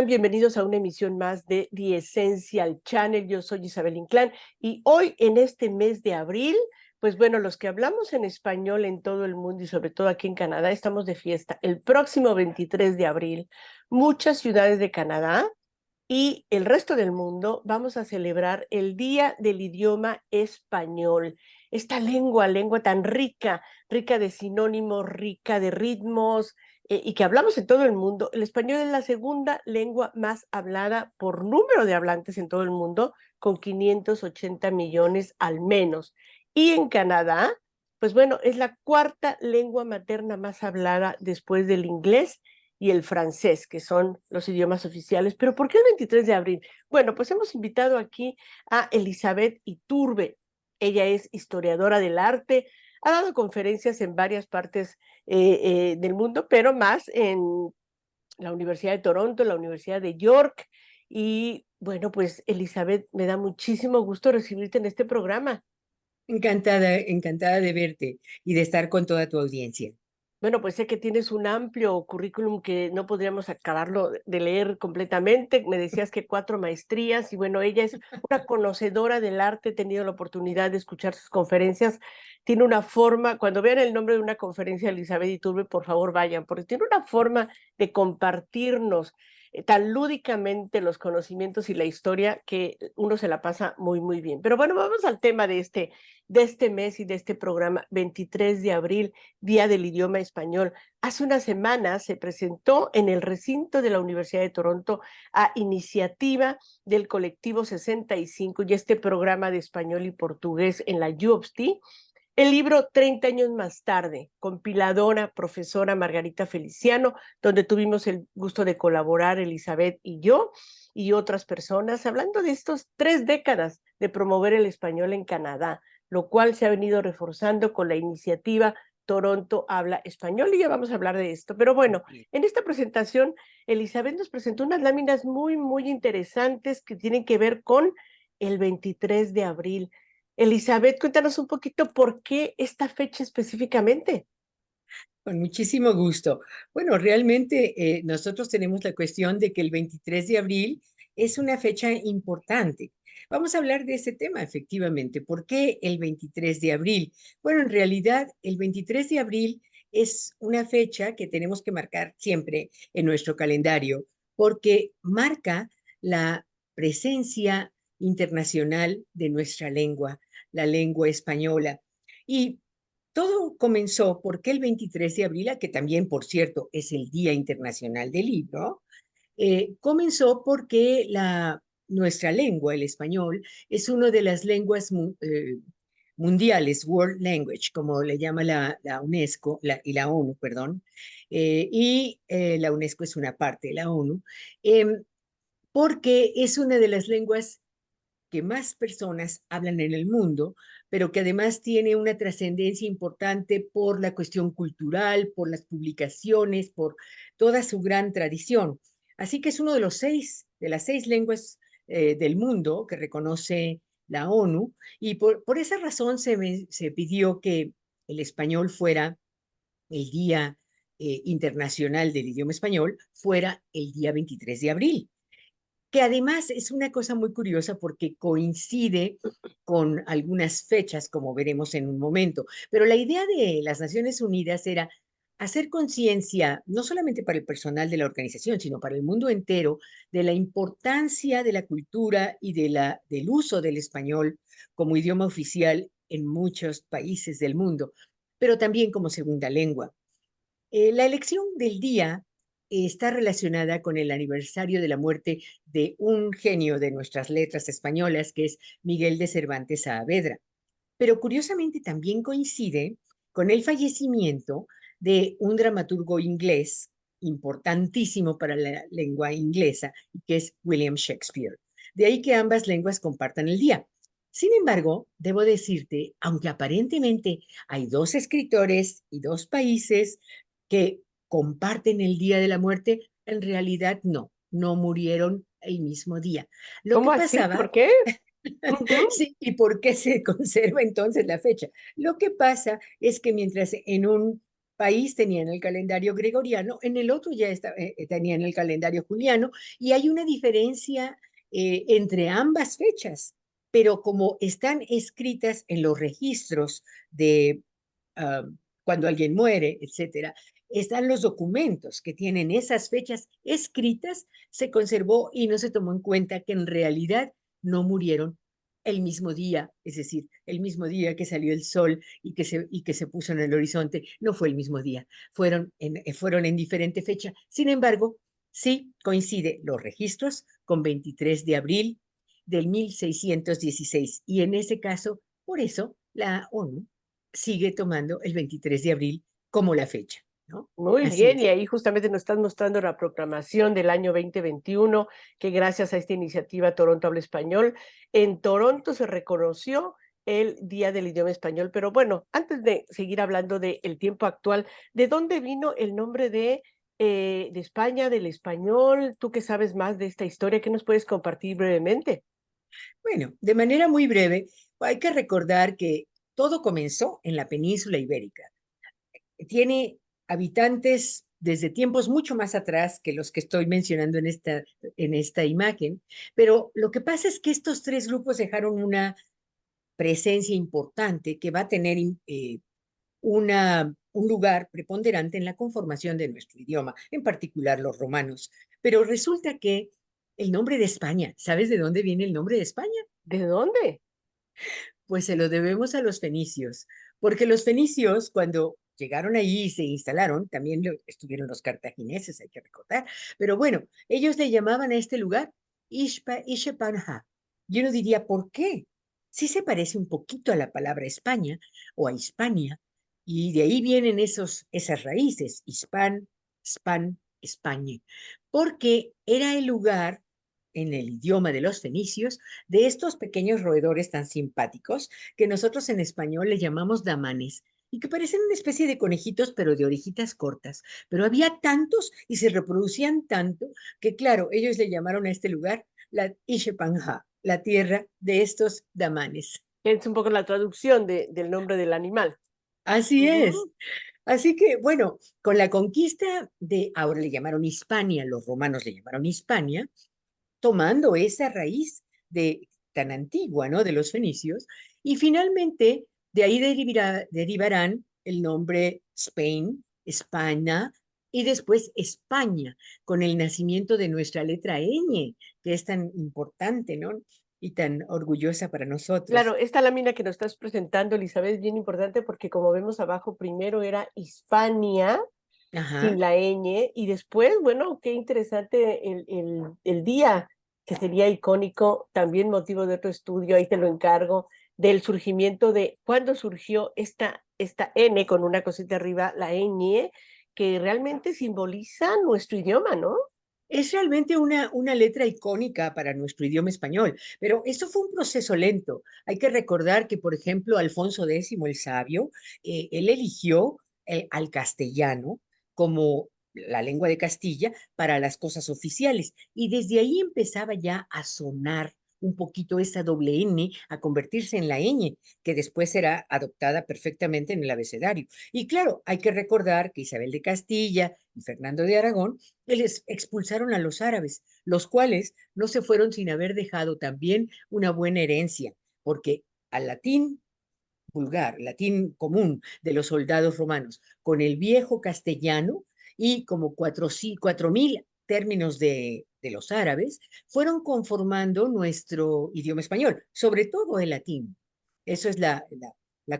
están? Bienvenidos a una emisión más de The Essential Channel. Yo soy Isabel Inclán y hoy en este mes de abril, pues bueno, los que hablamos en español en todo el mundo y sobre todo aquí en Canadá, estamos de fiesta. El próximo 23 de abril, muchas ciudades de Canadá y el resto del mundo vamos a celebrar el Día del Idioma Español. Esta lengua tan rica, rica de sinónimos, rica de ritmos, y que hablamos en todo el mundo. El español es la segunda lengua más hablada por número de hablantes en todo el mundo, con 580 millones al menos. Y en Canadá, pues bueno, es la cuarta lengua materna más hablada después del inglés y el francés, que son los idiomas oficiales. ¿Pero por qué el 23 de abril? Bueno, pues hemos invitado aquí a Elizabeth Iturbe. Ella es historiadora del arte, ha dado conferencias en varias partes del mundo, pero más en la Universidad de Toronto, la Universidad de York. Y bueno, pues Elizabeth, me da muchísimo gusto recibirte en este programa. Encantada, encantada de verte y de estar con toda tu audiencia. Bueno, pues sé que tienes un amplio currículum que no podríamos acabarlo de leer completamente. Me decías que 4 maestrías y bueno, ella es una conocedora del arte, he tenido la oportunidad de escuchar sus conferencias. Tiene una forma, cuando vean el nombre de una conferencia, Elizabeth Iturbe, por favor vayan, porque tiene una forma de compartirnos tan lúdicamente los conocimientos y la historia que uno se la pasa muy, muy bien. Pero bueno, vamos al tema de este mes y de este programa, 23 de abril. Día del Idioma Español. Hace unas semanas se presentó en el recinto de la Universidad de Toronto a iniciativa del colectivo 65 y este programa de español y portugués en la UOPST, el libro 30 años más tarde, compiladora, profesora Margarita Feliciano, donde tuvimos el gusto de colaborar Elizabeth y yo y otras personas, hablando de estos 3 décadas de promover el español en Canadá, lo cual se ha venido reforzando con la iniciativa Toronto Habla Español, y ya vamos a hablar de esto. Pero bueno, en esta presentación, Elizabeth nos presentó unas láminas muy, muy interesantes que tienen que ver con el 23 de abril. Elizabeth, cuéntanos un poquito por qué esta fecha específicamente. Con muchísimo gusto. Bueno, realmente nosotros tenemos la cuestión de que el 23 de abril es una fecha importante. Vamos a hablar de ese tema, efectivamente. ¿Por qué el 23 de abril? Bueno, en realidad el 23 de abril es una fecha que tenemos que marcar siempre en nuestro calendario porque marca la presencia internacional de nuestra lengua, la lengua española. Y todo comenzó porque el 23 de abril, que también, por cierto, es el Día Internacional del Libro, comenzó porque nuestra lengua, el español, es una de las lenguas mundiales, World Language, como le llama la UNESCO y la ONU, perdón, la UNESCO es una parte de la ONU, porque es una de las lenguas que más personas hablan en el mundo, pero que además tiene una trascendencia importante por la cuestión cultural, por las publicaciones, por toda su gran tradición. Así que es uno de de las 6 lenguas del mundo que reconoce la ONU, y por esa razón se pidió que el español fuera el Día Internacional del Idioma Español, fuera el día 23 de abril, que además es una cosa muy curiosa porque coincide con algunas fechas, como veremos en un momento. Pero la idea de las Naciones Unidas era hacer conciencia, no solamente para el personal de la organización, sino para el mundo entero, de la importancia de la cultura y del uso del español como idioma oficial en muchos países del mundo, pero también como segunda lengua. La elección del día está relacionada con el aniversario de la muerte de un genio de nuestras letras españolas, que es Miguel de Cervantes Saavedra. Pero curiosamente también coincide con el fallecimiento de un dramaturgo inglés importantísimo para la lengua inglesa, que es William Shakespeare. De ahí que ambas lenguas compartan el día. Sin embargo, debo decirte, aunque aparentemente hay 2 escritores y 2 países que comparten el día de la muerte, en realidad no murieron el mismo día. Lo que ¿Cómo así? pasaba ¿Por qué? Ujú. Sí, ¿y por qué se conserva entonces la fecha? Lo que pasa es que mientras en un país tenían el calendario gregoriano, en el otro ya tenían el calendario juliano, y hay una diferencia entre ambas fechas, pero como están escritas en los registros de ah, cuando alguien muere, etcétera, están los documentos que tienen esas fechas escritas, se conservó y no se tomó en cuenta que en realidad no murieron el mismo día, es decir, el mismo día que salió el sol y que se puso en el horizonte, no fue el mismo día, fueron en diferente fecha. Sin embargo, sí coincide los registros con 23 de abril del 1616 y en ese caso, por eso la ONU sigue tomando el 23 de abril como la fecha, ¿no? Muy Así bien, y es. ahí justamente nos estás mostrando la proclamación del año 2021, que gracias a esta iniciativa Toronto Habla Español, en Toronto se reconoció el Día del Idioma Español. Pero bueno, antes de seguir hablando del tiempo actual, ¿de dónde vino el nombre de España, del español? Tú que sabes más de esta historia, ¿qué nos puedes compartir brevemente? Bueno, de manera muy breve, hay que recordar que todo comenzó en la península ibérica. Tiene habitantes desde tiempos mucho más atrás que los que estoy mencionando en esta imagen, pero lo que pasa es que estos tres grupos dejaron una presencia importante que va a tener un lugar preponderante en la conformación de nuestro idioma, en particular los romanos. Pero resulta que el nombre de España, ¿sabes de dónde viene el nombre de España? ¿De dónde? Pues se lo debemos a los fenicios, porque los fenicios cuando llegaron allí y se instalaron, también estuvieron los cartagineses, hay que recordar, pero bueno, ellos le llamaban a este lugar Ishepanja. Yo no diría, ¿por qué? Sí se parece un poquito a la palabra España o a Hispania, y de ahí vienen esas raíces, hispan, span, España, porque era el lugar en el idioma de los fenicios de estos pequeños roedores tan simpáticos que nosotros en español le llamamos damanes y que parecen una especie de conejitos, pero de orejitas cortas. Pero había tantos y se reproducían tanto que, claro, ellos le llamaron a este lugar la Ishepanja, la tierra de estos damanes. Es un poco la traducción del nombre del animal. Así es. Ujú. Así que, bueno, con la conquista ahora le llamaron Hispania, los romanos le llamaron Hispania, tomando esa raíz tan antigua, ¿no? De los fenicios, y finalmente de ahí derivarán el nombre Spain, España, y después España, con el nacimiento de nuestra letra ñ, que es tan importante, ¿no? Y tan orgullosa para nosotros. Claro, esta lámina que nos estás presentando, Elizabeth, es bien importante porque como vemos abajo, primero era Hispania, Ajá. sin la ñ, y después, bueno, qué interesante el día, que sería icónico, también motivo de otro estudio, ahí te lo encargo, del surgimiento de cuándo surgió esta N con una cosita arriba, la ñ, que realmente simboliza nuestro idioma, ¿no? Es realmente una letra icónica para nuestro idioma español, pero esto fue un proceso lento. Hay que recordar que, por ejemplo, Alfonso X el Sabio, él eligió al castellano como la lengua de Castilla para las cosas oficiales y desde ahí empezaba ya a sonar un poquito esa doble N, a convertirse en la ñ, que después será adoptada perfectamente en el abecedario. Y claro, hay que recordar que Isabel de Castilla y Fernando de Aragón les expulsaron a los árabes, los cuales no se fueron sin haber dejado también una buena herencia, porque al latín vulgar, latín común de los soldados romanos, con el viejo castellano y como 4.000 términos de los árabes, fueron conformando nuestro idioma español, sobre todo el latín. Eso es la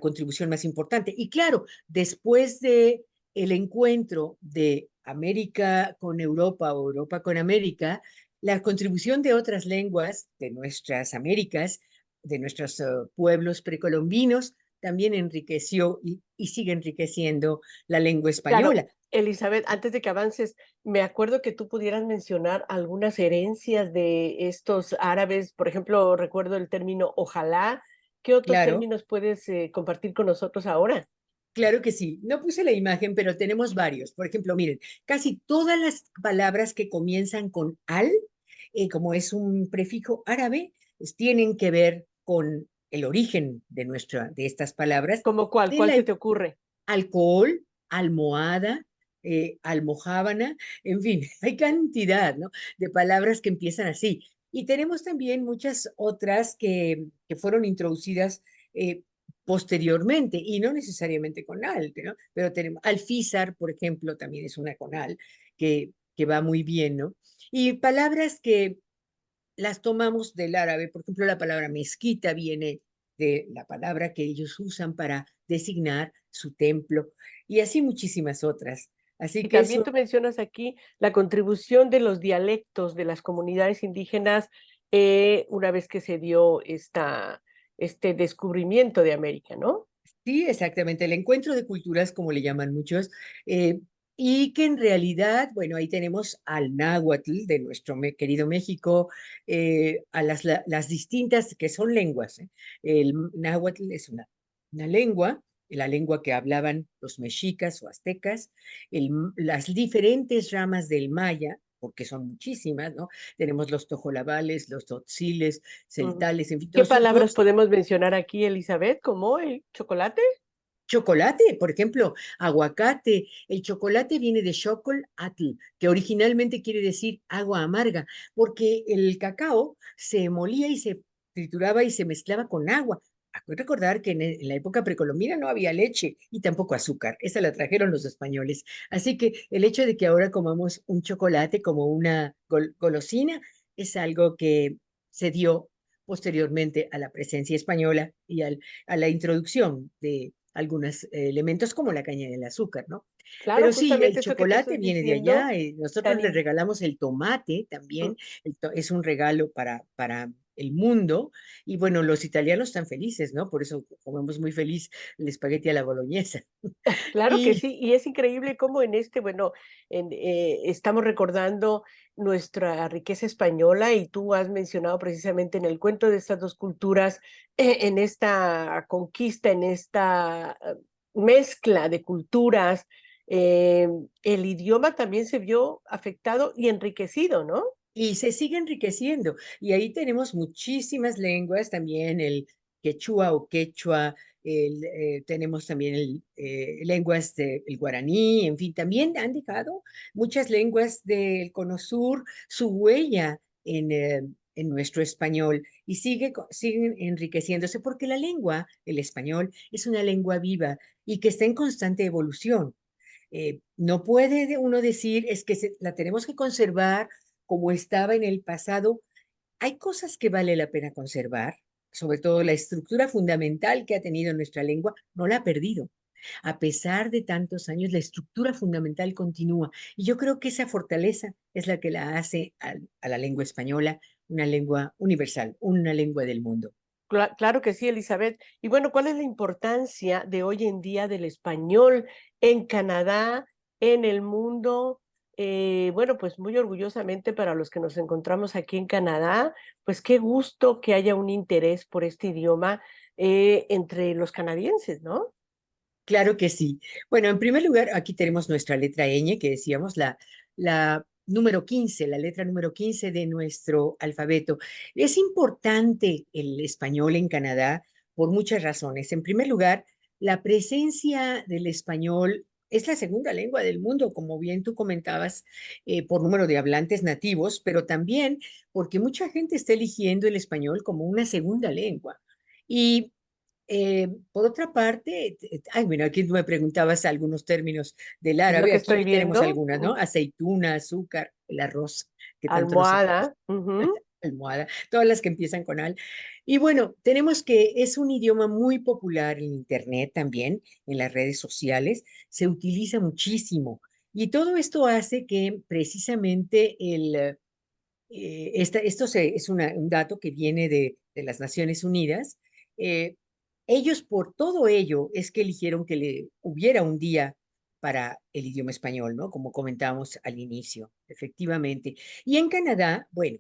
contribución más importante. Y claro, después de el encuentro de América con Europa o Europa con América, la contribución de otras lenguas de nuestras Américas, de nuestros pueblos precolombinos, también enriqueció y sigue enriqueciendo la lengua Claro, española. Elizabeth, antes de que avances, me acuerdo que tú pudieras mencionar algunas herencias de estos árabes, por ejemplo, recuerdo el término ojalá. ¿Qué otros Claro, términos puedes compartir con nosotros ahora? claro que sí. No puse la imagen, pero tenemos varios. Por ejemplo, miren, casi todas las palabras que comienzan con al, como es un prefijo árabe, pues, tienen que ver con el origen de estas palabras. ¿Cómo cuál? De ¿Cuál la, se te ocurre? alcohol, almohada, almojábana, en fin, hay cantidad, ¿no? De palabras que empiezan así. Y tenemos también muchas otras que fueron introducidas eh, posteriormente y no necesariamente con al, ¿no? Pero tenemos alfízar, por ejemplo, también es una con al que va muy bien, ¿no? Y palabras que las tomamos del árabe, por ejemplo, la palabra mezquita viene de la palabra que ellos usan para designar su templo y así muchísimas otras. Así Y que también eso tú mencionas aquí la contribución de los dialectos de las comunidades indígenas una vez que se dio este descubrimiento de América, ¿no? sí, exactamente, el encuentro de culturas, como le llaman muchos, eh, y que en realidad, bueno, ahí tenemos al náhuatl de nuestro querido México, a las distintas, que son lenguas. El náhuatl es una lengua, la lengua que hablaban los mexicas o aztecas, las diferentes ramas del maya, porque son muchísimas, ¿no? Tenemos los tojolabales, los tzotziles, Ujú. celtales, en fin, ¿Qué todos palabras podemos mencionar aquí, Elizabeth? ¿Como el chocolate? chocolate, por ejemplo, aguacate. El chocolate viene de xocol atl, que originalmente quiere decir agua amarga, porque el cacao se molía y se trituraba y se mezclaba con agua. Hay que recordar que en la época precolombina no había leche y tampoco azúcar. Esa la trajeron los españoles. Así que el hecho de que ahora comamos un chocolate como una golosina es algo que se dio posteriormente a la presencia española y a la introducción de algunos elementos como la caña del azúcar, ¿no? Claro, Pero sí, el justamente esto que tú chocolate estás viene de diciendo, allá, nosotros tan le in- regalamos el tomate también, es un regalo para el mundo, y bueno, los italianos están felices, ¿no? Por eso comemos muy feliz el espagueti a la boloñesa. Claro que Y sí, y es increíble cómo bueno, estamos recordando nuestra riqueza española y tú has mencionado precisamente en el cuento de estas dos culturas, en esta conquista, en esta mezcla de culturas, eh, el idioma también se vio afectado y enriquecido, ¿no? Y se sigue enriqueciendo. Y ahí tenemos muchísimas lenguas, también el quechua o quechua, tenemos también lenguas del guaraní, en fin, también han dejado muchas lenguas del Cono Sur su huella en nuestro español y siguen enriqueciéndose porque la lengua, el español, es una lengua viva y que está en constante evolución. No puede uno decir es que la tenemos que conservar como estaba en el pasado. Hay cosas que vale la pena conservar, sobre todo la estructura fundamental que ha tenido nuestra lengua, no la ha perdido. A pesar de tantos años, la estructura fundamental continúa. Y yo creo que esa fortaleza es la que la hace a la lengua española una lengua universal, una lengua del mundo. Claro que sí, Elizabeth. Y bueno, ¿cuál es la importancia de hoy en día del español en Canadá, en el mundo? Bueno, pues muy orgullosamente para los que nos encontramos aquí en Canadá, pues qué gusto que haya un interés por este idioma entre los canadienses, ¿no? Claro que sí. Bueno, en primer lugar, aquí tenemos nuestra letra ñ, que decíamos la número 15, la letra número 15 de nuestro alfabeto. Es importante el español en Canadá por muchas razones. En primer lugar, la presencia del español es la segunda lengua del mundo, como bien tú comentabas, por número de hablantes nativos, pero también porque mucha gente está eligiendo el español como una segunda lengua. Y por otra parte, ay, mira, aquí tú me preguntabas algunos términos del Es lo árabe, que aquí estoy tenemos viendo. algunas, ¿no? Aceituna, azúcar, el arroz, que tanto nos encanta, Almohada. Ujú. almohada, todas las que empiezan con al. Y bueno, tenemos que es un idioma muy popular en Internet también, en las redes sociales, se utiliza muchísimo. Y todo esto hace que precisamente es un dato que viene de las Naciones Unidas. eh, Ellos por todo ello es que eligieron que le hubiera un día para el idioma español, ¿no? Como comentábamos al inicio, efectivamente. Y en Canadá, bueno,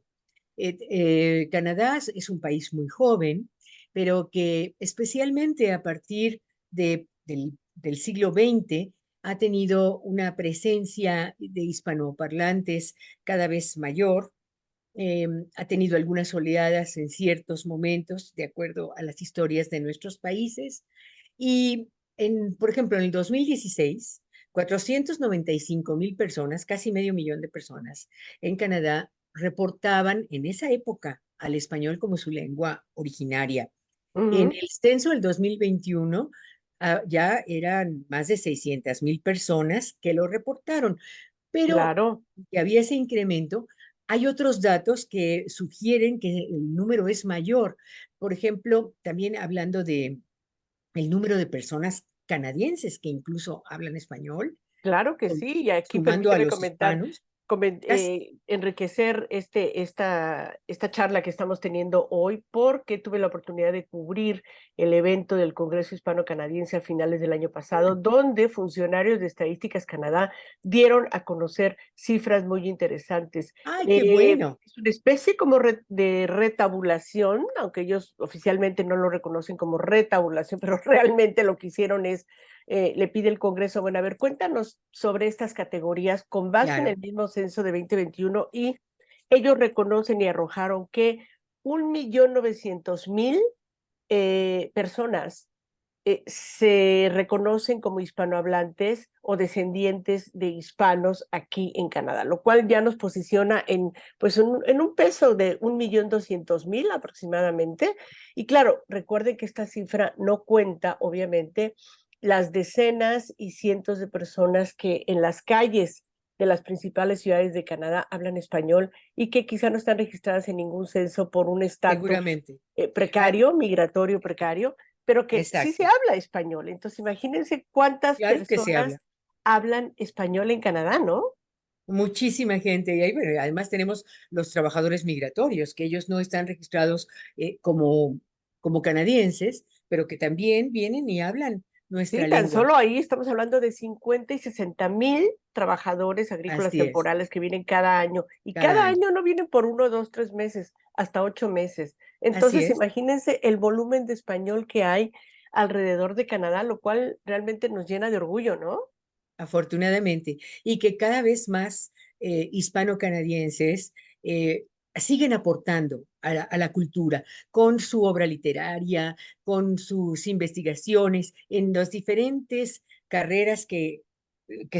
Canadá es un país muy joven, pero que especialmente a partir del siglo XX ha tenido una presencia de hispanoparlantes cada vez mayor. Ha tenido algunas oleadas en ciertos momentos, de acuerdo a las historias de nuestros países. Y, por ejemplo, en el 2016 495,000 personas, casi medio millón de personas en Canadá reportaban en esa época al español como su lengua originaria. En Ujú, el censo del 2021, ya eran más de 600,000 personas que lo reportaron, pero claro, que había ese incremento. Hay otros datos que sugieren que el número es mayor. Por ejemplo, también hablando de el número de personas canadienses que incluso hablan español, claro que sí. Y aquí sumando a permíteme los comentar, hispanos, casi, enriquecer esta charla que estamos teniendo hoy, porque tuve la oportunidad de cubrir el evento del Congreso Hispano-Canadiense a finales del año pasado, donde funcionarios de Estadísticas Canadá dieron a conocer cifras muy interesantes. ¡ay, qué bueno! Es una especie como de retabulación, aunque ellos oficialmente no lo reconocen como retabulación, pero realmente lo que hicieron es le pide el Congreso, bueno, a ver, cuéntanos sobre estas categorías con base en Claro, el mismo censo de 2021 y ellos reconocen y arrojaron que 1.900.000 personas se reconocen como hispanohablantes o descendientes de hispanos aquí en Canadá, lo cual ya nos posiciona en, pues, en un peso de 1.200.000 aproximadamente. Y claro, recuerden que esta cifra no cuenta, obviamente, las decenas y cientos de personas que en las calles de las principales ciudades de Canadá hablan español y que quizá no están registradas en ningún censo por un estatus seguramente. Ah, precario, migratorio precario, pero que sí se exacto, habla español. Entonces, imagínense cuántas claro que se habla. personas hablan español en Canadá, ¿no? Muchísima gente. Y ahí, bueno, además tenemos los trabajadores migratorios, que ellos no están registrados como canadienses, pero que también vienen y hablan Sí, nuestra tan lengua. solo ahí estamos hablando de 50 y 60.000 trabajadores agrícolas Así es, temporales que vienen cada año. Y cada cada año. año no vienen por 1, 2, 3 meses, hasta 8 meses. Así Entonces, es, imagínense el volumen de español que hay alrededor de Canadá, lo cual realmente nos llena de orgullo, ¿no? afortunadamente. Y que cada vez más hispano-canadienses siguen aportando a la cultura con su obra literaria, con sus investigaciones en las diferentes carreras que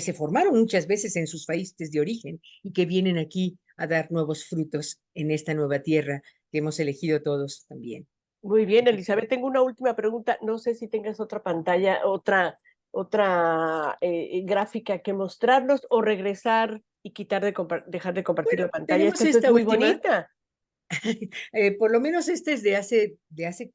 se formaron muchas veces en sus países de origen y que vienen aquí a dar nuevos frutos en esta nueva tierra que hemos elegido todos también. Muy bien, Elizabeth, Efectivamente. tengo una última pregunta. No sé si tengas otra pantalla, otra gráfica que mostrarnos o regresar y dejar de compartir Bueno, la pantalla. tenemos Esta es esta muy última. bonita. Por lo menos este es de hace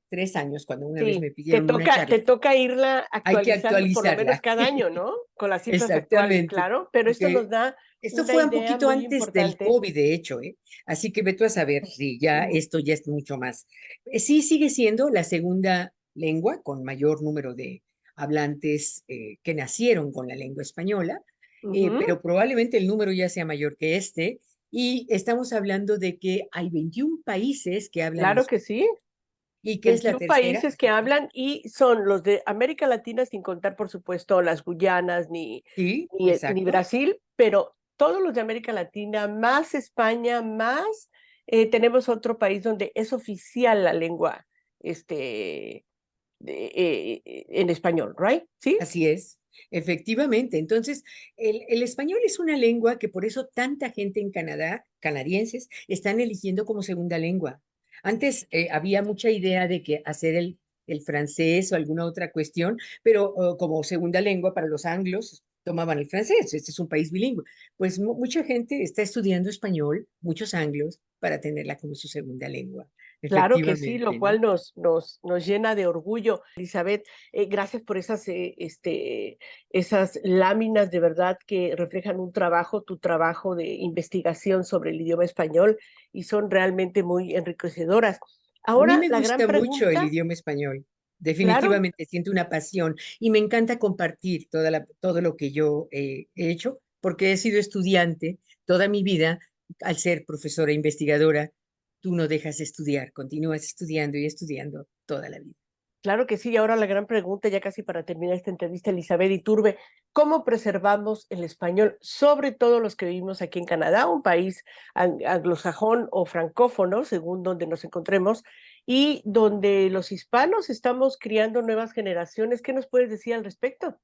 3 años, cuando una vez Sí, me pidieron una te charla. toca irla Hay que actualizando por lo menos actualizarla. cada año, ¿no? Con las cifras actuales, Exactamente. claro, pero esto nos Porque da esto una fue un idea poquito muy antes del importante. COVID, de hecho, ¿eh? Así que ve tú a saber si ya Ujú, esto ya es mucho más. Sí, sigue siendo la segunda lengua con mayor número de hablantes que nacieron con la lengua española, ujú, pero probablemente el número ya sea mayor que este. Y estamos hablando de que hay 21 países que hablan claro que español. sí. ¿Y qué es la 21 tercera? países que hablan y son los de América Latina, sin contar, por supuesto, las Guyanas Sí, ni exacto. Brasil, pero todos los de América Latina, más España, más tenemos otro país donde es oficial la lengua este, en español, ¿right? ¿Sí? Así es, efectivamente. Entonces, el español es una lengua que por eso tanta gente en Canadá, canadienses, están eligiendo como segunda lengua. Antes había mucha idea de que hacer el francés o alguna otra cuestión, pero como segunda lengua para los anglos tomaban el francés. Este es un país bilingüe. Pues mucha gente está estudiando español, muchos anglos, para tenerla como su segunda lengua. Claro que sí, lo Efectivamente, ¿no? cual nos llena de orgullo. Elizabeth, gracias por esas láminas de verdad que reflejan tu trabajo de investigación sobre el idioma español y son realmente muy enriquecedoras. A mí Ahora, me la gran gusta mucho el pregunta, idioma español. claro, Definitivamente siento una pasión y me encanta compartir todo lo que yo he hecho, porque he sido estudiante toda mi vida. Al ser profesora e investigadora, tú no dejas de estudiar, continúas estudiando y estudiando toda la vida. claro que sí. Y ahora la gran pregunta, ya casi para terminar esta entrevista, Elizabeth Iturbe, ¿cómo preservamos el español, sobre todo los que vivimos aquí en Canadá, un país anglosajón o francófono, según donde nos encontremos, y donde los hispanos estamos criando nuevas generaciones? ¿Qué nos puedes decir al respecto?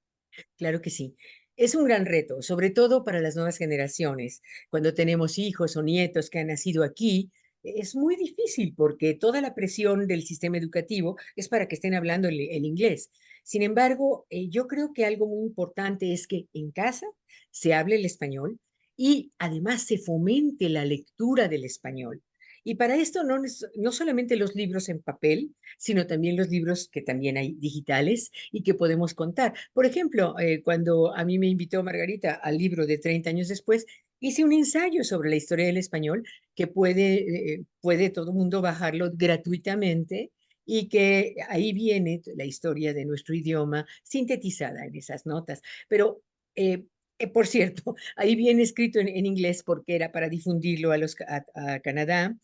Claro que sí. Es un gran reto, sobre todo para las nuevas generaciones. Cuando tenemos hijos o nietos que han nacido aquí, es muy difícil porque toda la presión del sistema educativo es para que estén hablando el inglés. Sin embargo, yo creo que algo muy importante es que en casa se hable el español y además se fomente la lectura del español. Y para esto no solamente los libros en papel, sino también los libros que también hay digitales y que podemos contar. Por ejemplo, cuando a mí me invitó Margarita al libro de 30 años después, hice un ensayo sobre la historia del español que puede todo el mundo bajarlo gratuitamente y que ahí viene la historia de nuestro idioma sintetizada en esas notas. Pero, por cierto, ahí viene escrito en inglés porque era para difundirlo a Canadá,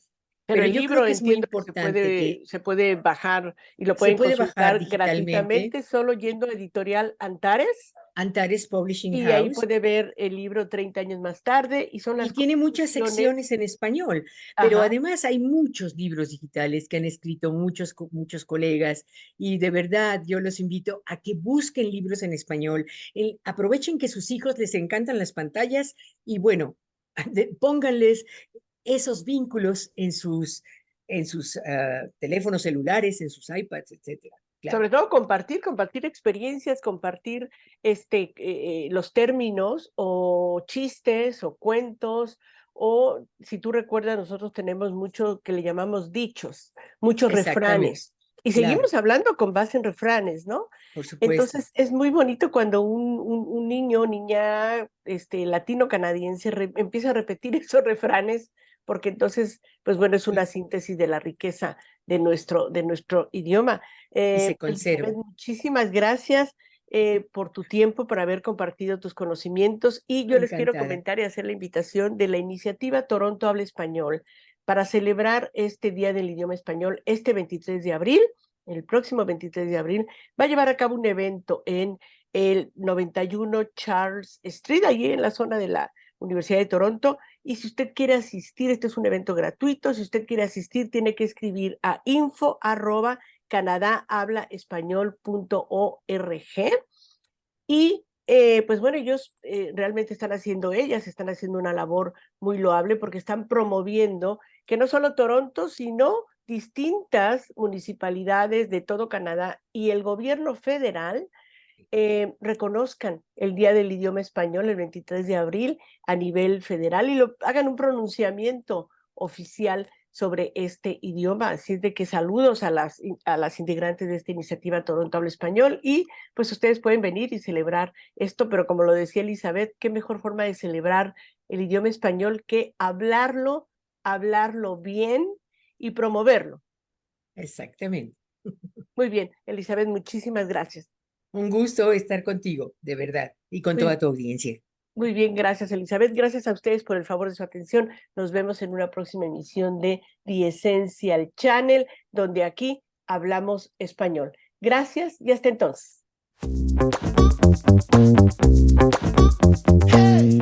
Pero pero el yo creo libro que es muy entiendo que importante que se puede bajar y lo se pueden puede bajar consultar digitalmente. gratuitamente solo yendo a Editorial Antares, Antares Publishing y ahí House, puede ver el libro 30 años más tarde, y son y las tiene muchas secciones conclusiones. en español, pero Ajá. además hay muchos libros digitales que han escrito muchos colegas, y de verdad yo los invito a que busquen libros en español. Aprovechen que sus hijos les encantan las pantallas y bueno, pónganles esos vínculos en sus teléfonos celulares, en sus iPads, etcétera. Claro, Sobre todo compartir experiencias, compartir los términos o chistes o cuentos, o si tú recuerdas, nosotros tenemos mucho que le llamamos dichos, muchos exactamente, refranes, y claro, seguimos hablando con base en refranes, ¿no? por supuesto. Entonces es muy bonito cuando un niño o niña latino-canadiense empieza a repetir esos refranes, porque entonces, pues bueno, es una síntesis de la riqueza de nuestro idioma. Y se Elizabeth, conserva. muchísimas gracias por tu tiempo, por haber compartido tus conocimientos. Y yo les quiero Encantada. comentar y hacer la invitación de la iniciativa Toronto Habla Español para celebrar este Día del Idioma Español este 23 de abril. El próximo 23 de abril va a llevar a cabo un evento en el 91 Charles Street, allí en la zona de la Universidad de Toronto. Y si usted quiere asistir, este es un evento gratuito. Si usted quiere asistir, tiene que escribir a info@canadahablaespañol.org. Y pues bueno, ellos realmente ellas están haciendo una labor muy loable porque están promoviendo que no solo Toronto, sino distintas municipalidades de todo Canadá y el gobierno federal reconozcan el Día del Idioma Español el 23 de abril a nivel federal y hagan un pronunciamiento oficial sobre este idioma. Así es de que saludos a las integrantes de esta iniciativa Toronto Habla Español, y pues ustedes pueden venir y celebrar esto, pero como lo decía Elizabeth, qué mejor forma de celebrar el idioma español que hablarlo bien y promoverlo. Exactamente. Muy bien, Elizabeth, muchísimas gracias. Un gusto estar contigo, de verdad, y con Muy toda tu audiencia. Muy bien, gracias, Elizabeth. Gracias a ustedes por el favor de su atención. Nos vemos en una próxima emisión de The Essential Channel, donde aquí hablamos español. Gracias y hasta entonces. Hey.